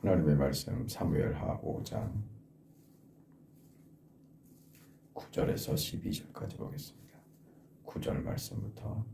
하나님의 말씀 사무엘하 5장 9절에서 12절까지 보겠습니다. 9절 말씀부터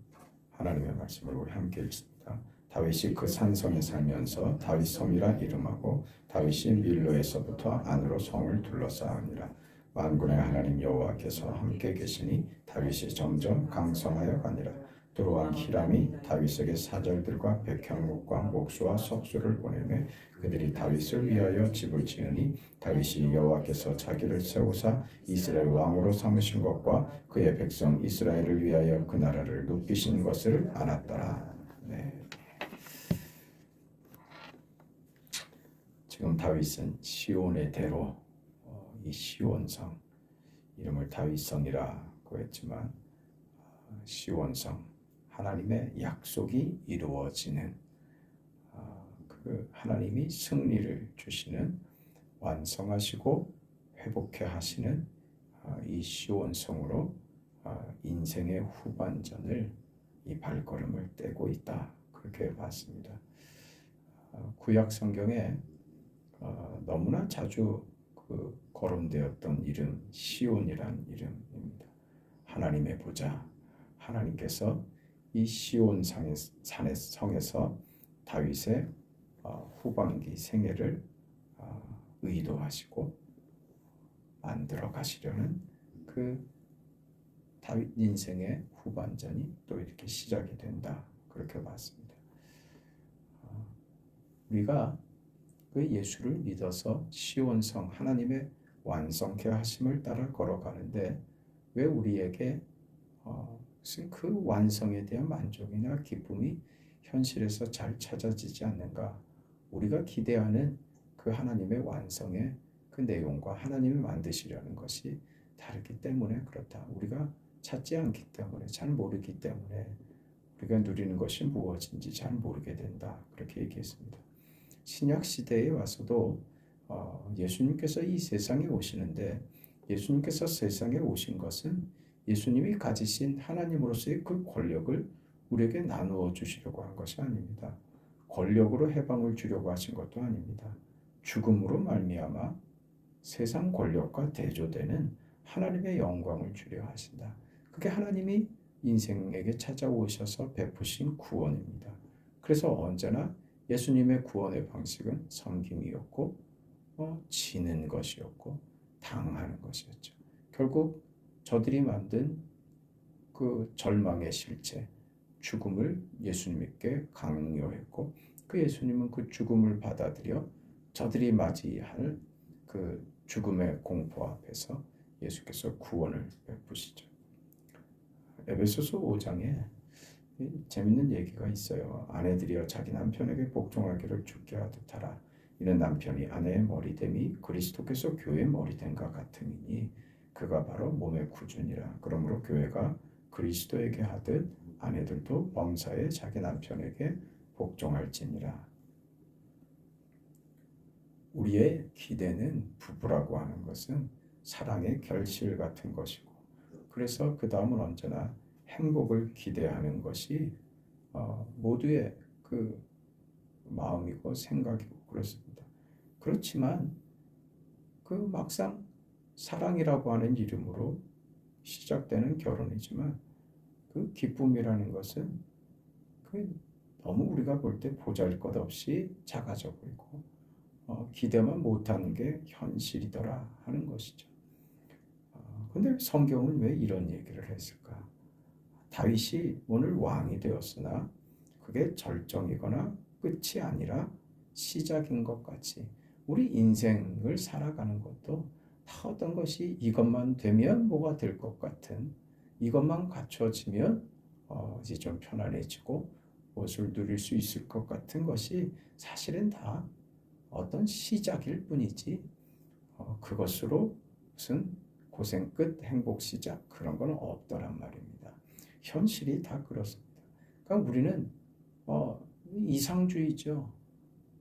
하나님의 말씀을 우리 함께 읽습니다. 다윗이 그 산성에 살면서 다윗 성이라 이름하고 다윗이 밀로에서부터 안으로 성을 둘러싸으니라. 만군의 하나님 여호와께서 함께 계시니 다윗이 점점 강성하여 가니라. 또한 히람이 다윗에게 사절들과 백향목과 목수와 석수를 보내매 그들이 다윗을 위하여 집을 지으니 다윗이 여호와께서 자기를 세우사 이스라엘 왕으로 삼으신 것과 그의 백성 이스라엘을 위하여 그 나라를 높이신 것을 알았더라. 네. 지금 다윗은 시온의 대로 이 시온성, 이름을 다윗성이라고 했지만 시온성, 하나님의 약속이 이루어지는 그 하나님이 승리를 주시는, 완성하시고 회복해 하시는 이 시온성으로 인생의 후반전을, 이 발걸음을 떼고 있다, 그렇게 봤습니다. 구약 성경에 너무나 자주 거론되었던 이름, 시온이란 이름입니다. 하나님의 보좌, 하나님께서 이 시온 산의 성에서 다윗의 후반기 생애를 의도하시고 만들어 가시려는 그 다윗 인생의 후반전이 또 이렇게 시작이 된다, 그렇게 봤습니다. 우리가 그 예수를 믿어서 시온성, 하나님의 완성케 하심을 따라 걸어가는데 왜 우리에게 그 완성에 대한 만족이나 기쁨이 현실에서 잘 찾아지지 않는가? 우리가 기대하는 그 하나님의 완성의 그 내용과 하나님이 만드시려는 것이 다르기 때문에 그렇다. 우리가 찾지 않기 때문에, 잘 모르기 때문에 우리가 누리는 것이 무엇인지 잘 모르게 된다, 그렇게 얘기했습니다. 신약 시대에 와서도 예수님께서 이 세상에 오시는데, 예수님께서 세상에 오신 것은 예수님이 가지신 하나님으로서의 그 권력을 우리에게 나누어 주시려고 한 것이 아닙니다. 권력으로 해방을 주려고 하신 것도 아닙니다. 죽음으로 말미암아 세상 권력과 대조되는 하나님의 영광을 주려 하신다. 그게 하나님이 인생에게 찾아오셔서 베푸신 구원입니다. 그래서 언제나 예수님의 구원의 방식은 섬김이었고 지는 것이었고 당하는 것이었죠. 결국 저들이 만든 그 절망의 실체, 죽음을 예수님께 강요했고, 그 예수님은 그 죽음을 받아들여 저들이 맞이할 그 죽음의 공포 앞에서 예수께서 구원을 베푸시죠. 에베소서 5장에 재밌는 얘기가 있어요. 아내들이여 자기 남편에게 복종하기를 주께 하듯 하라. 이는 남편이 아내의 머리됨이 그리스도께서 교회의 머리됨과 같으니 그가 바로 몸의 구주니라. 그러므로 교회가 그리스도에게 하듯 아내들도 범사에 자기 남편에게 복종할지니라. 우리의 기대는, 부부라고 하는 것은 사랑의 결실 같은 것이고, 그래서 그 다음은 언제나 행복을 기대하는 것이 모두의 그 마음이고 생각이고 그렇습니다. 그렇지만 그 막상 사랑이라고 하는 이름으로 시작되는 결혼이지만 그 기쁨이라는 것은 너무 우리가 볼 때 보잘것없이 작아져 보이고 기대만 못하는 게 현실이더라 하는 것이죠. 근데 성경은 왜 이런 얘기를 했을까? 다윗이 오늘 왕이 되었으나 그게 절정이거나 끝이 아니라 시작인 것 같이 우리 인생을 살아가는 것도 다 어떤 것이 이것만 되면 뭐가 될 것 같은, 이것만 갖춰지면 이제 좀 편안해지고 무엇을 누릴 수 있을 것 같은 것이 사실은 다 어떤 시작일 뿐이지 그것으로 무슨 고생 끝 행복 시작 그런 건 없더란 말입니다. 현실이 다 그렇습니다. 그러니까 우리는 이상주의죠.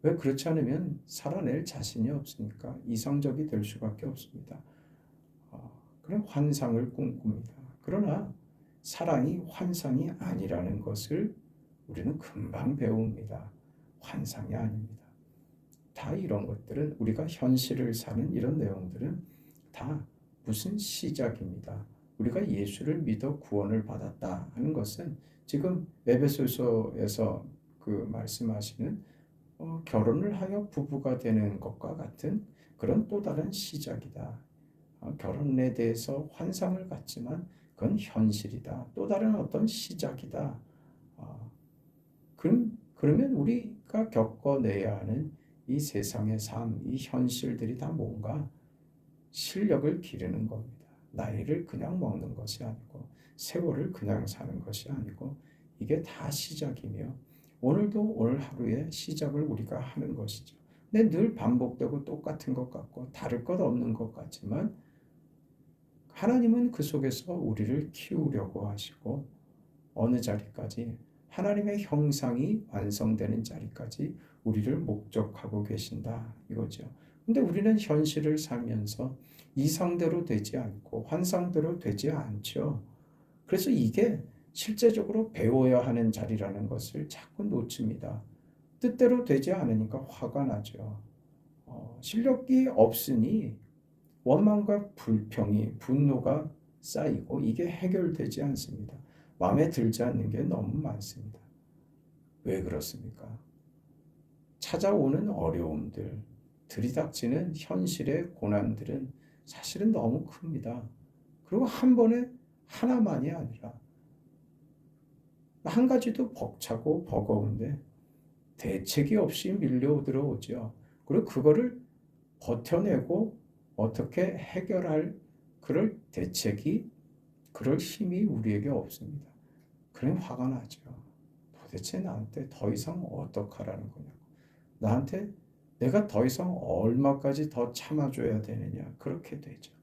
왜 그렇지 않으면 살아낼 자신이 없으니까 이상적이 될 수밖에 없습니다. 그런 환상을 꿈꿉니다. 그러나 사랑이 환상이 아니라는 것을 우리는 금방 배웁니다. 환상이 아닙니다. 다 이런 것들은 우리가 현실을 사는 이런 내용들은 다 무슨 시작입니다. 우리가 예수를 믿어 구원을 받았다 하는 것은 지금 에베소서에서 그 말씀하시는 결혼을 하여 부부가 되는 것과 같은 그런 또 다른 시작이다. 결혼에 대해서 환상을 갖지만 그건 현실이다. 또 다른 어떤 시작이다. 그러면 우리가 겪어내야 하는 이 세상의 삶, 이 현실들이 다 뭔가 실력을 기르는 겁니다. 나이를 그냥 먹는 것이 아니고 세월을 그냥 사는 것이 아니고 이게 다 시작이며 오늘도 오늘 하루의 시작을 우리가 하는 것이죠. 근데 늘 반복되고 똑같은 것 같고 다를 것 없는 것 같지만 하나님은 그 속에서 우리를 키우려고 하시고 어느 자리까지 하나님의 형상이 완성되는 자리까지 우리를 목적하고 계신다 이거죠. 근데 우리는 현실을 살면서 이상대로 되지 않고 환상대로 되지 않죠. 그래서 이게 실제적으로 배워야 하는 자리라는 것을 자꾸 놓칩니다. 뜻대로 되지 않으니까 화가 나죠. 실력이 없으니 원망과 불평이 분노가 쌓이고 이게 해결되지 않습니다. 마음에 들지 않는 게 너무 많습니다. 왜 그렇습니까? 찾아오는 어려움들, 들이닥치는 현실의 고난들은 사실은 너무 큽니다. 그리고 한 번에 하나만이 아니라 한 가지도 벅차고 버거운데 대책이 없이 밀려 들어오죠. 그리고 그거를 버텨내고 어떻게 해결할 그럴 대책이 그럴 힘이 우리에게 없습니다. 그럼 화가 나죠. 도대체 나한테 더 이상 어떡하라는 거냐고. 나한테 내가 더 이상 얼마까지 더 참아줘야 되느냐. 그렇게 되죠.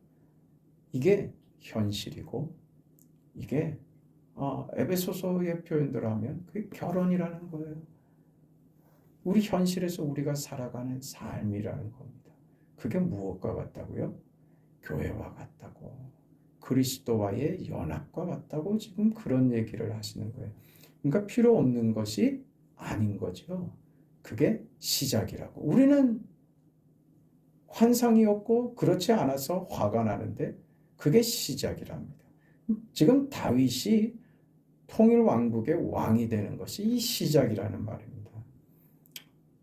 이게 현실이고 이게 에베소서의 표현대로 하면 그게 결혼이라는 거예요. 우리 현실에서 우리가 살아가는 삶이라는 겁니다. 그게 무엇과 같다고요? 교회와 같다고. 그리스도와의 연합과 같다고 지금 그런 얘기를 하시는 거예요. 그러니까 필요 없는 것이 아닌 거죠. 그게 시작이라고. 우리는 환상이었고 그렇지 않아서 화가 나는데 그게 시작이랍니다. 지금 다윗이 통일 왕국의 왕이 되는 것이 이 시작이라는 말입니다.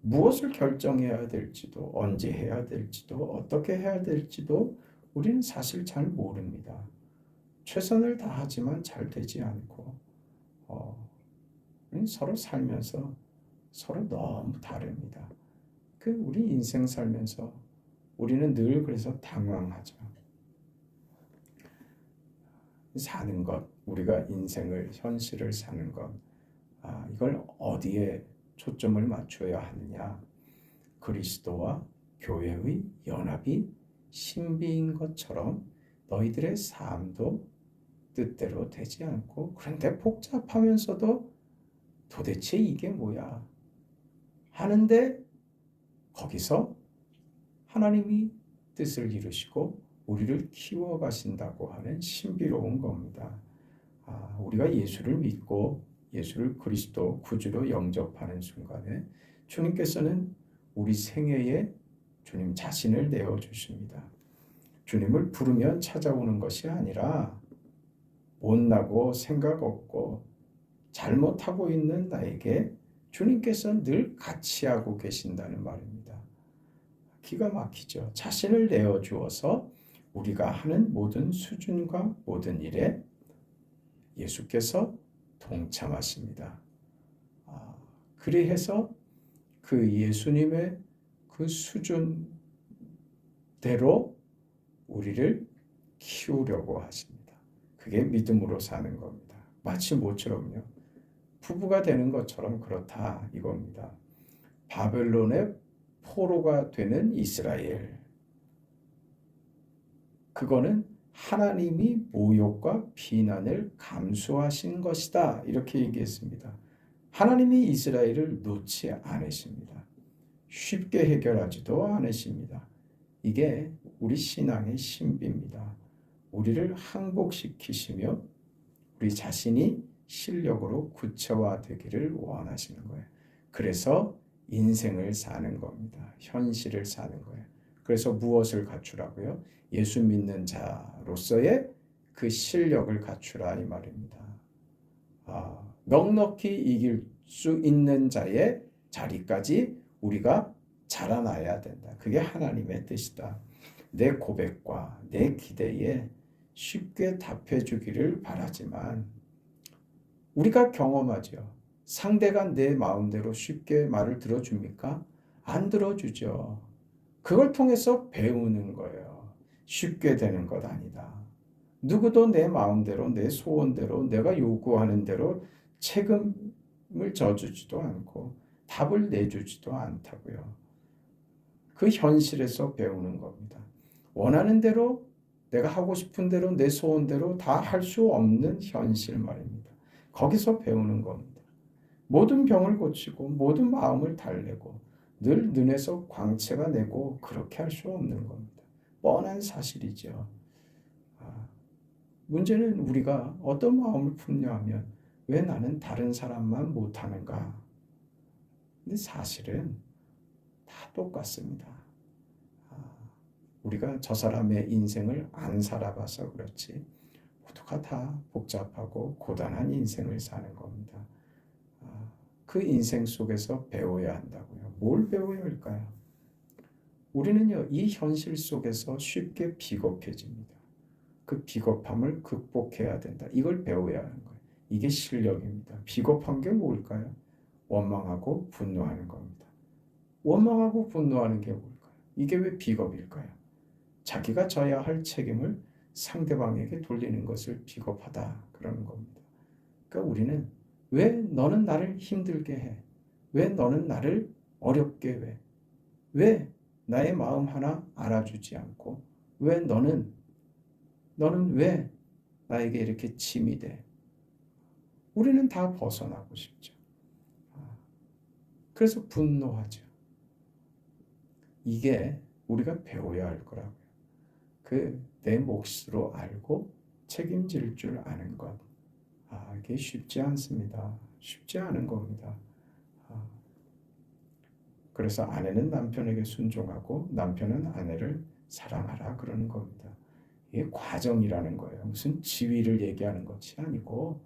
무엇을 결정해야 될지도 언제 해야 될지도 어떻게 해야 될지도 우리는 사실 잘 모릅니다. 최선을 다하지만 잘 되지 않고 서로 살면서 서로 너무 다릅니다. 우리 인생 살면서 우리는 늘 그래서 당황하죠. 사는 것, 우리가 인생을 현실을 사는 것, 이걸 어디에 초점을 맞춰야 하느냐? 그리스도와 교회의 연합이 신비인 것처럼 너희들의 삶도 뜻대로 되지 않고 그런데 복잡하면서도 도대체 이게 뭐야? 하는데 거기서 하나님이 뜻을 이루시고 우리를 키워가신다고 하는 신비로운 겁니다. 우리가 예수를 믿고 예수를 그리스도 구주로 영접하는 순간에 주님께서는 우리 생애에 주님 자신을 내어주십니다. 주님을 부르면 찾아오는 것이 아니라 못나고 생각 없고 잘못하고 있는 나에게 주님께서 늘 같이 하고 계신다는 말입니다. 기가 막히죠. 자신을 내어주어서 우리가 하는 모든 수준과 모든 일에 예수께서 동참하십니다. 그리해서 그 예수님의 그 수준대로 우리를 키우려고 하십니다. 그게 믿음으로 사는 겁니다. 마치 모처럼요. 부부가 되는 것처럼 그렇다 이겁니다. 바벨론의 포로가 되는 이스라엘. 그거는 하나님이 모욕과 비난을 감수하신 것이다. 이렇게 얘기했습니다. 하나님이 이스라엘을 놓지 않으십니다. 쉽게 해결하지도 않으십니다. 이게 우리 신앙의 신비입니다. 우리를 항복시키시며 우리 자신이 실력으로 구체화되기를 원하시는 거예요. 그래서 인생을 사는 겁니다. 현실을 사는 거예요. 그래서 무엇을 갖추라고요? 예수 믿는 자로서의 그 실력을 갖추라 이 말입니다. 넉넉히 이길 수 있는 자의 자리까지 우리가 자라나야 된다. 그게 하나님의 뜻이다. 내 고백과 내 기대에 쉽게 답해 주기를 바라지만 우리가 경험하죠. 상대가 내 마음대로 쉽게 말을 들어줍니까? 안 들어주죠. 그걸 통해서 배우는 거예요. 쉽게 되는 것 아니다. 누구도 내 마음대로, 내 소원대로, 내가 요구하는 대로 책임을 져주지도 않고 답을 내주지도 않다고요. 그 현실에서 배우는 겁니다. 원하는 대로, 내가 하고 싶은 대로, 내 소원대로 다 할 수 없는 현실 말입니다. 거기서 배우는 겁니다. 모든 병을 고치고 모든 마음을 달래고 늘 눈에서 광채가 내고 그렇게 할 수 없는 겁니다. 뻔한 사실이죠. 문제는 우리가 어떤 마음을 품냐 하면 왜 나는 다른 사람만 못하는가? 근데 사실은 다 똑같습니다. 우리가 저 사람의 인생을 안 살아봐서 그렇지 모두가 다 복잡하고 고단한 인생을 사는 겁니다. 그 인생 속에서 배워야 한다고요. 뭘 배워야 할까요? 우리는요, 이 현실 속에서 쉽게 비겁해집니다. 그 비겁함을 극복해야 된다. 이걸 배워야 하는 거예요. 이게 실력입니다. 비겁한 게 뭘까요? 원망하고 분노하는 겁니다. 원망하고 분노하는 게 뭘까요? 이게 왜 비겁일까요? 자기가 져야 할 책임을 상대방에게 돌리는 것을 비겁하다 그러는 겁니다. 그러니까 우리는 왜 너는 나를 힘들게 해? 왜 너는 나를 어렵게 해? 왜 나의 마음 하나 알아주지 않고 왜 너는 왜 나에게 이렇게 짐이 돼? 우리는 다 벗어나고 싶죠. 그래서 분노하죠. 이게 우리가 배워야 할 거라고요. 내 몫으로 알고 책임질 줄 아는 것. 이게 쉽지 않습니다. 쉽지 않은 겁니다. 그래서 아내는 남편에게 순종하고 남편은 아내를 사랑하라 그러는 겁니다. 이게 과정이라는 거예요. 무슨 지위를 얘기하는 것이 아니고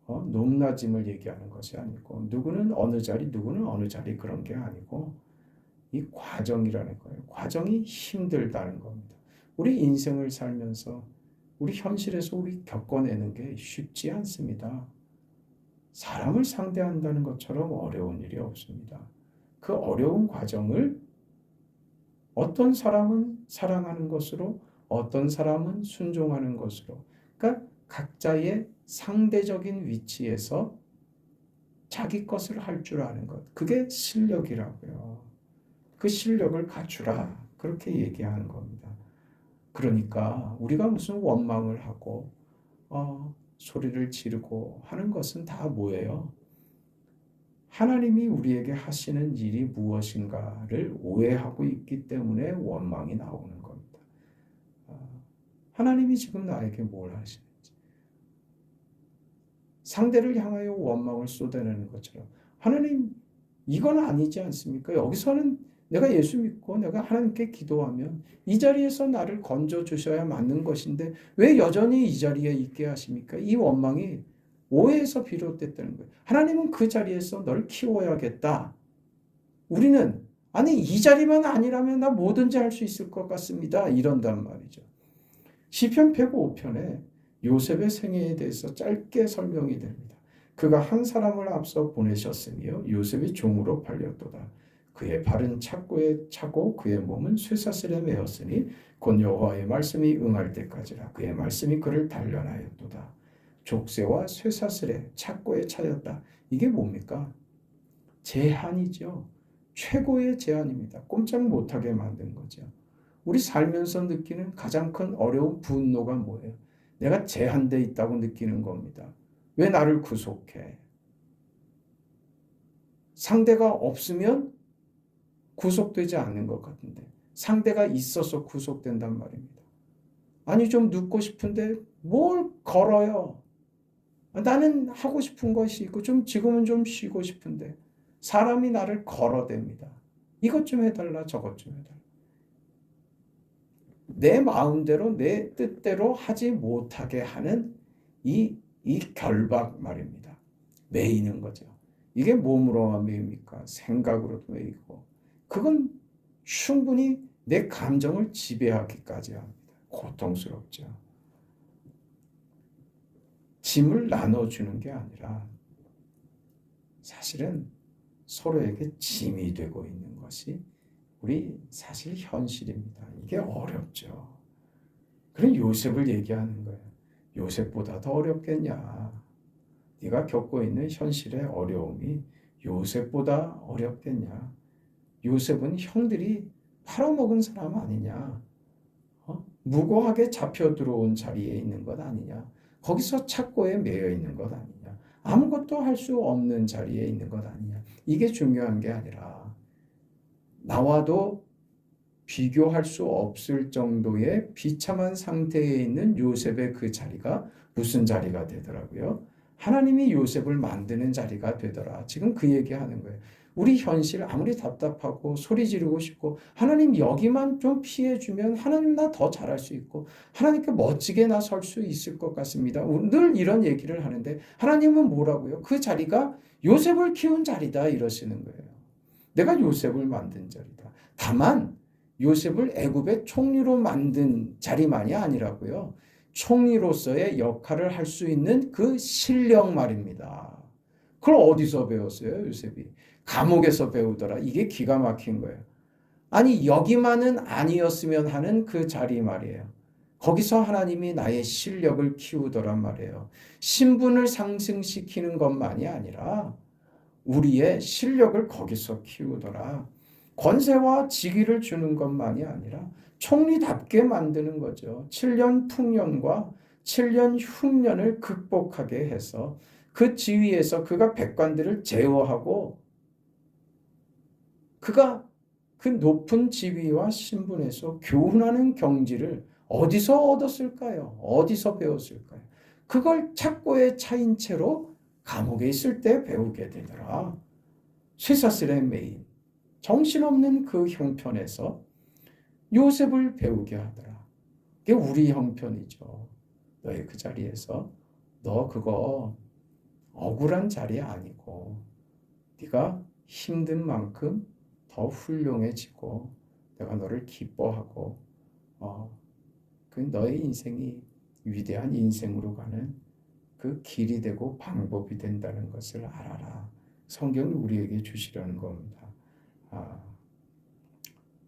높낮임을 얘기하는 것이 아니고 누구는 어느 자리 누구는 어느 자리 그런 게 아니고 이 과정이라는 거예요. 과정이 힘들다는 겁니다. 우리 인생을 살면서 우리 현실에서 우리 겪어내는 게 쉽지 않습니다. 사람을 상대한다는 것처럼 어려운 일이 없습니다. 그 어려운 과정을 어떤 사람은 사랑하는 것으로 어떤 사람은 순종하는 것으로 그러니까 각자의 상대적인 위치에서 자기 것을 할 줄 아는 것 그게 실력이라고요. 그 실력을 갖추라 그렇게 얘기하는 겁니다. 그러니까 우리가 무슨 원망을 하고 소리를 지르고 하는 것은 다 뭐예요? 하나님이 우리에게 하시는 일이 무엇인가를 오해하고 있기 때문에 원망이 나오는 겁니다. 하나님이 지금 나에게 뭘 하시는지 상대를 향하여 원망을 쏟아내는 것처럼 하나님 이건 아니지 않습니까? 여기서는 내가 예수 믿고 내가 하나님께 기도하면 이 자리에서 나를 건져 주셔야 맞는 것인데 왜 여전히 이 자리에 있게 하십니까? 이 원망이 오해에서 비롯됐다는 거예요. 하나님은 그 자리에서 널 키워야겠다. 우리는 아니 이 자리만 아니라면 나 뭐든지 할 수 있을 것 같습니다. 이런단 말이죠. 시편 105편에 요셉의 생애에 대해서 짧게 설명이 됩니다. 그가 한 사람을 앞서 보내셨으며 요셉이 종으로 팔렸도다. 그의 발은 착고에 차고 그의 몸은 쇠사슬에 매었으니 곧 여호와의 말씀이 응할 때까지라. 그의 말씀이 그를 단련하였도다. 족쇄와 쇠사슬에 착고에 차였다. 이게 뭡니까? 제한이죠. 최고의 제한입니다. 꼼짝 못하게 만든 거죠. 우리 살면서 느끼는 가장 큰 어려운 분노가 뭐예요? 내가 제한돼 있다고 느끼는 겁니다. 왜 나를 구속해? 상대가 없으면 구속되지 않는 것 같은데 상대가 있어서 구속된단 말입니다. 아니 좀 눕고 싶은데 뭘 걸어요? 나는 하고 싶은 것이 있고 지금은 좀 쉬고 싶은데 사람이 나를 걸어댑니다. 이것 좀 해달라, 저것 좀 해달라. 내 마음대로, 내 뜻대로 하지 못하게 하는 이 결박 말입니다. 매이는 거죠. 이게 몸으로만 매입니까? 생각으로도 매이고. 그건 충분히 내 감정을 지배하기까지 합니다. 고통스럽죠. 짐을 나눠주는 게 아니라 사실은 서로에게 짐이 되고 있는 것이 우리 사실 현실입니다. 이게 어렵죠. 그런 요셉을 얘기하는 거예요. 요셉보다 더 어렵겠냐? 네가 겪고 있는 현실의 어려움이 요셉보다 어렵겠냐? 요셉은 형들이 팔아먹은 사람 아니냐? 무고하게 잡혀 들어온 자리에 있는 것 아니냐? 거기서 착고에 매여 있는 것 아니냐? 아무것도 할 수 없는 자리에 있는 것 아니냐? 이게 중요한 게 아니라 나와도 비교할 수 없을 정도의 비참한 상태에 있는 요셉의 그 자리가 무슨 자리가 되더라고요? 하나님이 요셉을 만드는 자리가 되더라. 지금 그 얘기하는 거예요. 우리 현실 아무리 답답하고 소리 지르고 싶고 하나님 여기만 좀 피해주면 하나님 나 더 잘할 수 있고 하나님께 멋지게 나 설 수 있을 것 같습니다. 늘 이런 얘기를 하는데 하나님은 뭐라고요? 그 자리가 요셉을 키운 자리다 이러시는 거예요. 내가 요셉을 만든 자리다. 다만 요셉을 애굽의 총리로 만든 자리만이 아니라고요. 총리로서의 역할을 할 수 있는 그 실력 말입니다. 그걸 어디서 배웠어요, 요셉이? 감옥에서 배우더라. 이게 기가 막힌 거예요. 아니, 여기만은 아니었으면 하는 그 자리 말이에요. 거기서 하나님이 나의 실력을 키우더란 말이에요. 신분을 상승시키는 것만이 아니라 우리의 실력을 거기서 키우더라. 권세와 직위를 주는 것만이 아니라 총리답게 만드는 거죠. 7년 풍년과 7년 흉년을 극복하게 해서 그 지위에서 그가 백관들을 제어하고 그가 그 높은 지위와 신분에서 교훈하는 경지를 어디서 얻었을까요? 어디서 배웠을까요? 그걸 착고에 차인 채로 감옥에 있을 때 배우게 되더라. 쇠사슬의 매인, 정신없는 그 형편에서 요셉을 배우게 하더라. 그게 우리 형편이죠. 너의 그 자리에서 너 그거 억울한 자리 아니고 네가 힘든 만큼 더 훌륭해지고 내가 너를 기뻐하고 그 너의 인생이 위대한 인생으로 가는 그 길이 되고 방법이 된다는 것을 알아라. 성경이 우리에게 주시려는 겁니다.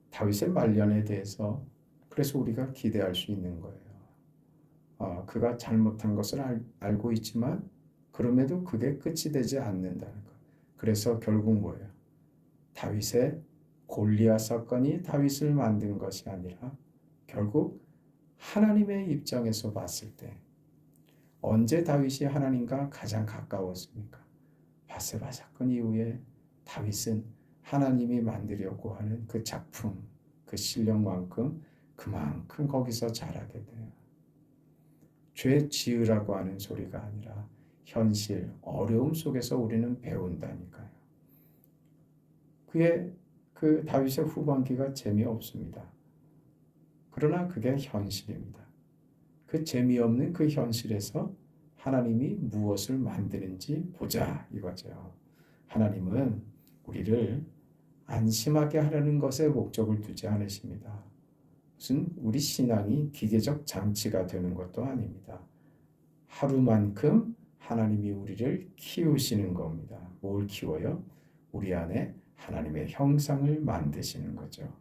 다윗의 말년에 대해서 그래서 우리가 기대할 수 있는 거예요. 그가 잘못한 것을 알고 있지만 그럼에도 그게 끝이 되지 않는다는 것. 그래서 결국 뭐예요? 다윗의 골리앗 사건이 다윗을 만든 것이 아니라 결국 하나님의 입장에서 봤을 때 언제 다윗이 하나님과 가장 가까웠습니까? 바세바 사건 이후에 다윗은 하나님이 만들려고 하는 그 작품, 그 실력만큼 그만큼 거기서 자라게 돼요. 죄 지으라고 하는 소리가 아니라 현실, 어려움 속에서 우리는 배운다니까요. 그 다윗의 후반기가 재미없습니다. 그러나 그게 현실입니다. 그 재미없는 그 현실에서 하나님이 무엇을 만드는지 보자 이거죠. 하나님은 우리를 안심하게 하려는 것에 목적을 두지 않으십니다. 무슨 우리 신앙이 기계적 장치가 되는 것도 아닙니다. 하루만큼 하나님이 우리를 키우시는 겁니다. 뭘 키워요? 우리 안에 하나님의 형상을 만드시는 거죠.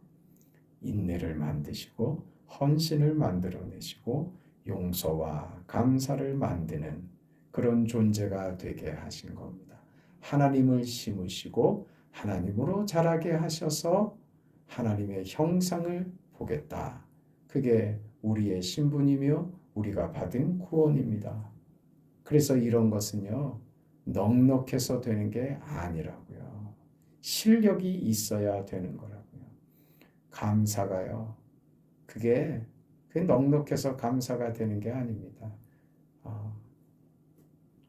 인내를 만드시고 헌신을 만들어내시고 용서와 감사를 만드는 그런 존재가 되게 하신 겁니다. 하나님을 심으시고 하나님으로 자라게 하셔서 하나님의 형상을 보겠다. 그게 우리의 신분이며 우리가 받은 구원입니다. 그래서 이런 것은요, 넉넉해서 되는 게 아니라고요. 실력이 있어야 되는 거라고요. 감사가요. 그게 넉넉해서 감사가 되는 게 아닙니다.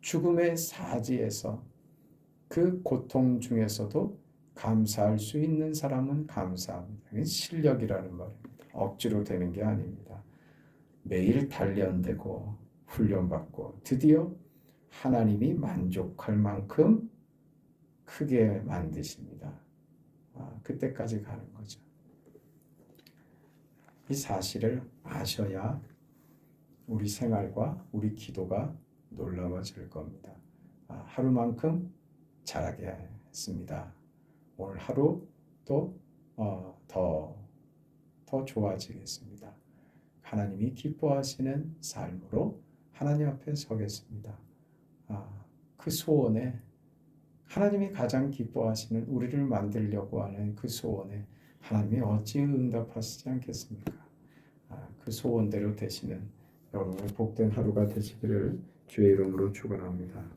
죽음의 사지에서 그 고통 중에서도 감사할 수 있는 사람은 감사합니다. 이게 실력이라는 말입니다. 억지로 되는 게 아닙니다. 매일 단련되고 훈련받고 드디어 하나님이 만족할 만큼 크게 만드십니다. 그때까지 가는 거죠. 이 사실을 아셔야 우리 생활과 우리 기도가 놀라워질 겁니다. 하루만큼 잘하게 했습니다. 오늘 하루 또 더 좋아지겠습니다. 하나님이 기뻐하시는 삶으로 하나님 앞에 서겠습니다. 그 소원에 하나님이 가장 기뻐하시는 우리를 만들려고 하는 그 소원에 하나님이 어찌 응답하시지 않겠습니까? 그 소원대로 되시는 여러분의 복된 하루가 되시기를 주의 이름으로 축원합니다.